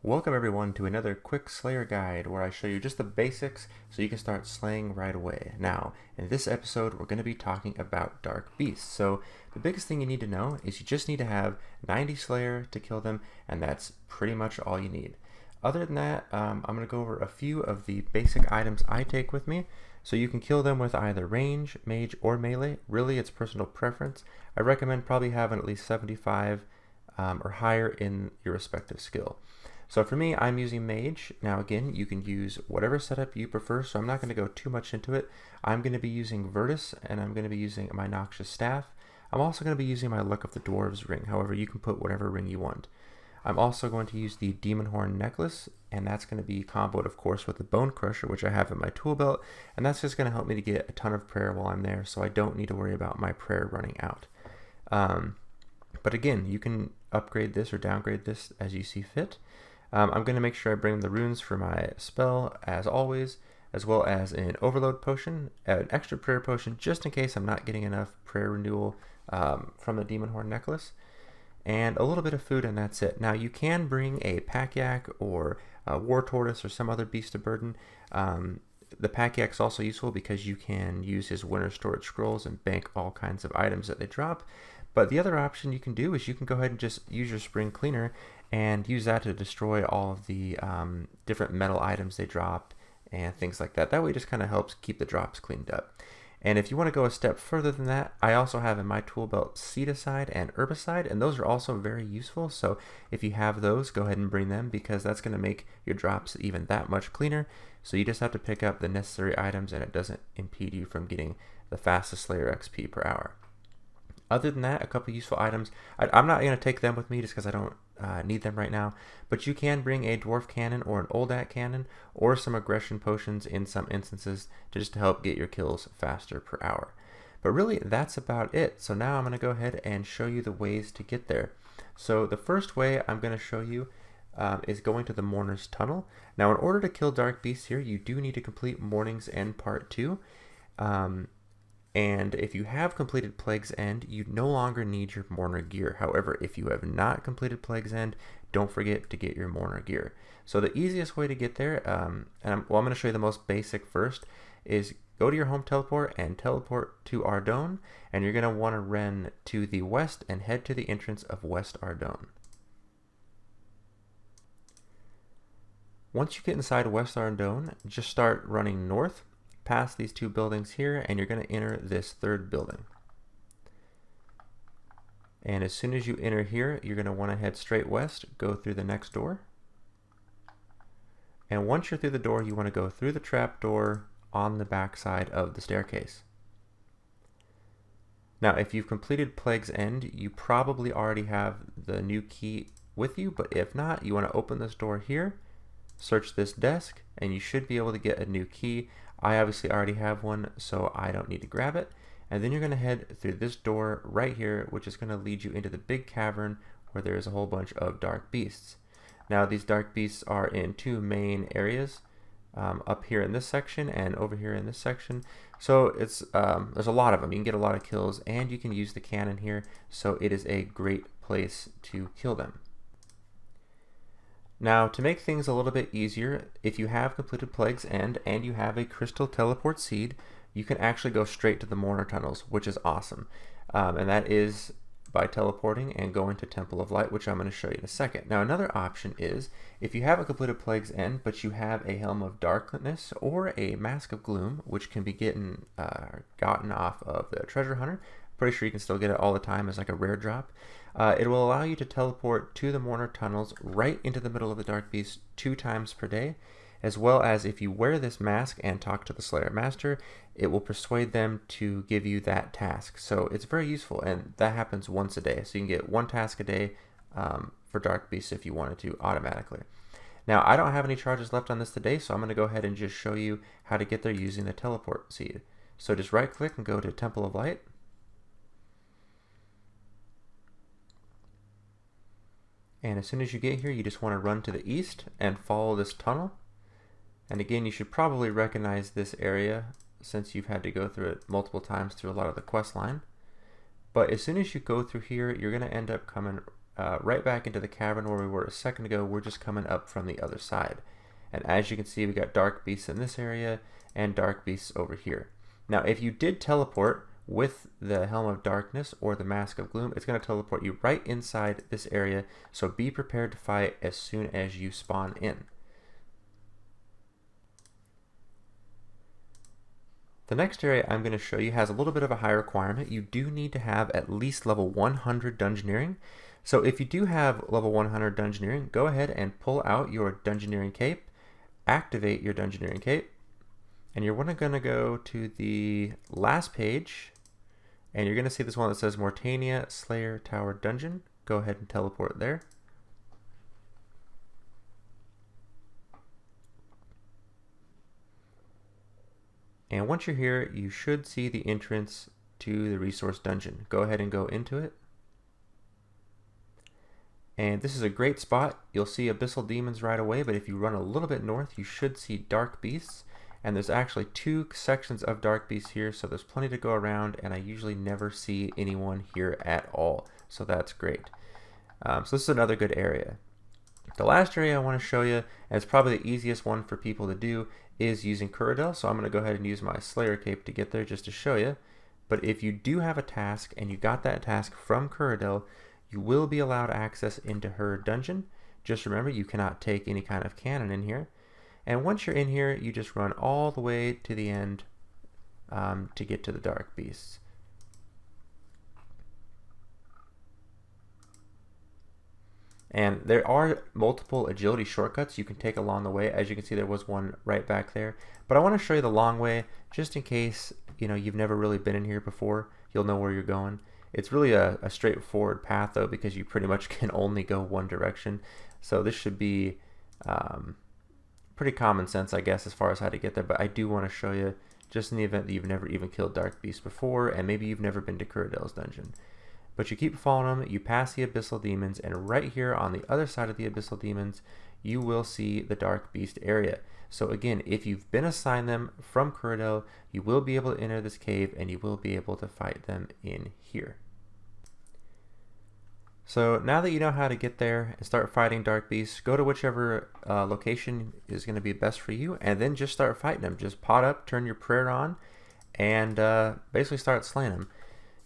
Welcome everyone to another quick Slayer guide where I show you just the basics so you can start slaying right away. Now, in this episode we're going to be talking about Dark Beasts. So the biggest thing you need to know is you just need to have 90 Slayer to kill them, and that's pretty much all you need. Other than that, I'm going to go over a few of the basic items I take with me. So you can kill them with either range, mage, or melee. Really, it's personal preference. I recommend probably having at least 75 or higher in your respective skill. So for me, I'm using mage. Now again, you can use whatever setup you prefer, so I'm not going to go too much into it. I'm going to be using Virtus, and I'm going to be using my Noxious Staff. I'm also going to be using my Luck of the Dwarves ring. However, you can put whatever ring you want. I'm also going to use the Demon Horn necklace, and that's going to be comboed, of course, with the Bone Crusher, which I have in my tool belt, and that's just going to help me to get a ton of prayer while I'm there, so I don't need to worry about my prayer running out. But again, you can upgrade this or downgrade this as you see fit. I'm going to make sure I bring the runes for my spell, as always, as well as an overload potion, an extra prayer potion, just in case I'm not getting enough prayer renewal from the Demon Horn necklace, and a little bit of food, and that's it. Now, you can bring a pack yak or a war tortoise or some other beast of burden. The pack yak's also useful because you can use his winter storage scrolls and bank all kinds of items that they drop. But the other option you can do is you can go ahead and just use your spring cleaner and use that to destroy all of the different metal items they drop and things like that. That way it just kind of helps keep the drops cleaned up. And if you want to go a step further than that, I also have in my tool belt Seedicide and Herbicide, and those are also very useful. So if you have those, go ahead and bring them, because that's going to make your drops even that much cleaner. So you just have to pick up the necessary items, and it doesn't impede you from getting the fastest Slayer XP per hour. Other than that, a couple useful items. I'm not going to take them with me just because I don't need them right now, but you can bring a dwarf cannon or an oldat cannon or some aggression potions in some instances to just help get your kills faster per hour. But really, that's about it. So now I'm going to go ahead and show you the ways to get there. So the first way I'm going to show you is going to the Mourner's Tunnel. Now, in order to kill Dark Beasts here, you do need to complete Morning's End Part 2. And if you have completed Plague's End, you no longer need your Mourner gear. However, if you have not completed Plague's End, don't forget to get your Mourner gear. So the easiest way to get there, I'm going to show you the most basic first, is go to your home teleport and teleport to Ardougne, and you're going to want to run to the west and head to the entrance of West Ardougne. Once you get inside West Ardougne, just start running north past these two buildings here, and you're going to enter this third building. And as soon as you enter here, you're going to want to head straight west, go through the next door. And once you're through the door, you want to go through the trap door on the back side of the staircase. Now, if you've completed Plague's End, you probably already have the new key with you, but if not, you want to open this door here, search this desk, and you should be able to get a new key. I obviously already have one, so I don't need to grab it. And then you're going to head through this door right here, which is going to lead you into the big cavern where there is a whole bunch of dark beasts. Now, these dark beasts are in two main areas, up here in this section and over here in this section. So it's there's a lot of them. You can get a lot of kills, and you can use the cannon here, so it is a great place to kill them. Now, to make things a little bit easier, if you have completed Plague's End and you have a Crystal Teleport Seed, you can actually go straight to the Mourner Tunnels, which is awesome. And that is by teleporting and going to Temple of Light, which I'm going to show you in a second. Now, another option is, if you haven't completed Plague's End, but you have a Helm of Darkness or a Mask of Gloom, which can be gotten off of the Treasure Hunter. Pretty sure you can still get it all the time as like a rare drop. It will allow you to teleport to the Mourner Tunnels right into the middle of the Dark Beast 2 times per day, as well as if you wear this mask and talk to the Slayer Master, it will persuade them to give you that task. So it's very useful, and that happens once a day. So you can get 1 task a day for Dark Beasts if you wanted to automatically. Now, I don't have any charges left on this today, so I'm going to go ahead and just show you how to get there using the Teleport Seed. So just right click and go to Temple of Light. And as soon as you get here, you just want to run to the east and follow this tunnel. And again, you should probably recognize this area since you've had to go through it multiple times through a lot of the quest line. But as soon as you go through here, you're going to end up coming right back into the cavern where we were a second ago. We're just coming up from the other side. And as you can see, we got dark beasts in this area and dark beasts over here. Now, if you did teleport with the Helm of Darkness or the Mask of Gloom, it's going to teleport you right inside this area, so be prepared to fight as soon as you spawn in. The next area I'm going to show you has a little bit of a high requirement. You do need to have at least level 100 Dungeoneering. So if you do have level 100 Dungeoneering, go ahead and pull out your Dungeoneering cape, activate your Dungeoneering cape, and you're going to go to the last page, and you're going to see this one that says Mortania Slayer Tower Dungeon. Go ahead and teleport there. And once you're here, you should see the entrance to the resource dungeon. Go ahead and go into it. And this is a great spot. You'll see abyssal demons right away, but if you run a little bit north, you should see dark beasts. And there's actually 2 sections of dark beasts here, so there's plenty to go around, and I usually never see anyone here at all. So that's great. So this is another good area. The last area I want to show you, and it's probably the easiest one for people to do, is using Kuradel. So I'm going to go ahead and use my Slayer cape to get there just to show you. But if you do have a task and you got that task from Kuradel, you will be allowed access into her dungeon. Just remember, you cannot take any kind of cannon in here. And once you're in here, you just run all the way to the end to get to the dark beasts. And there are multiple agility shortcuts you can take along the way. As you can see, there was one right back there. But I want to show you the long way, just in case you've never really been in here before. You'll know where you're going. It's really a straightforward path, though, because you pretty much can only go one direction. So this should be pretty common sense, I guess, as far as how to get there. But I do want to show you, just in the event that you've never even killed dark beasts before, and maybe you've never been to Kuradel's dungeon. But you keep following them, you pass the abyssal demons, and right here on the other side of the abyssal demons, you will see the dark beast area. So again, if you've been assigned them from Kuradel, you will be able to enter this cave, and you will be able to fight them in here. So now that you know how to get there and start fighting dark beasts, go to whichever location is going to be best for you, and then just start fighting them. Just pot up, turn your prayer on, and basically start slaying them.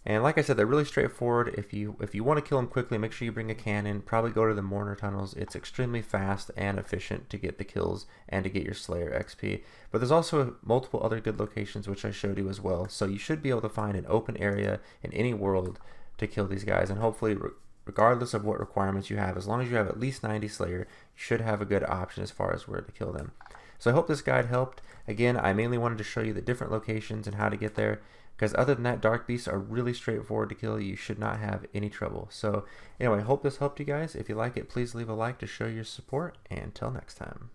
And like I said, they're really straightforward. If you want to kill them quickly, make sure you bring a cannon. Probably go to the Mourner tunnels. It's extremely fast and efficient to get the kills and to get your Slayer XP. But there's also multiple other good locations which I showed you as well. So you should be able to find an open area in any world to kill these guys. And hopefully, regardless of what requirements you have, as long as you have at least 90 Slayer, you should have a good option as far as where to kill them. So I hope this guide helped. Again, I mainly wanted to show you the different locations and how to get there, because other than that, dark beasts are really straightforward to kill. You should not have any trouble. So anyway, I hope this helped you guys. If you like it, please leave a like to show your support, and until next time.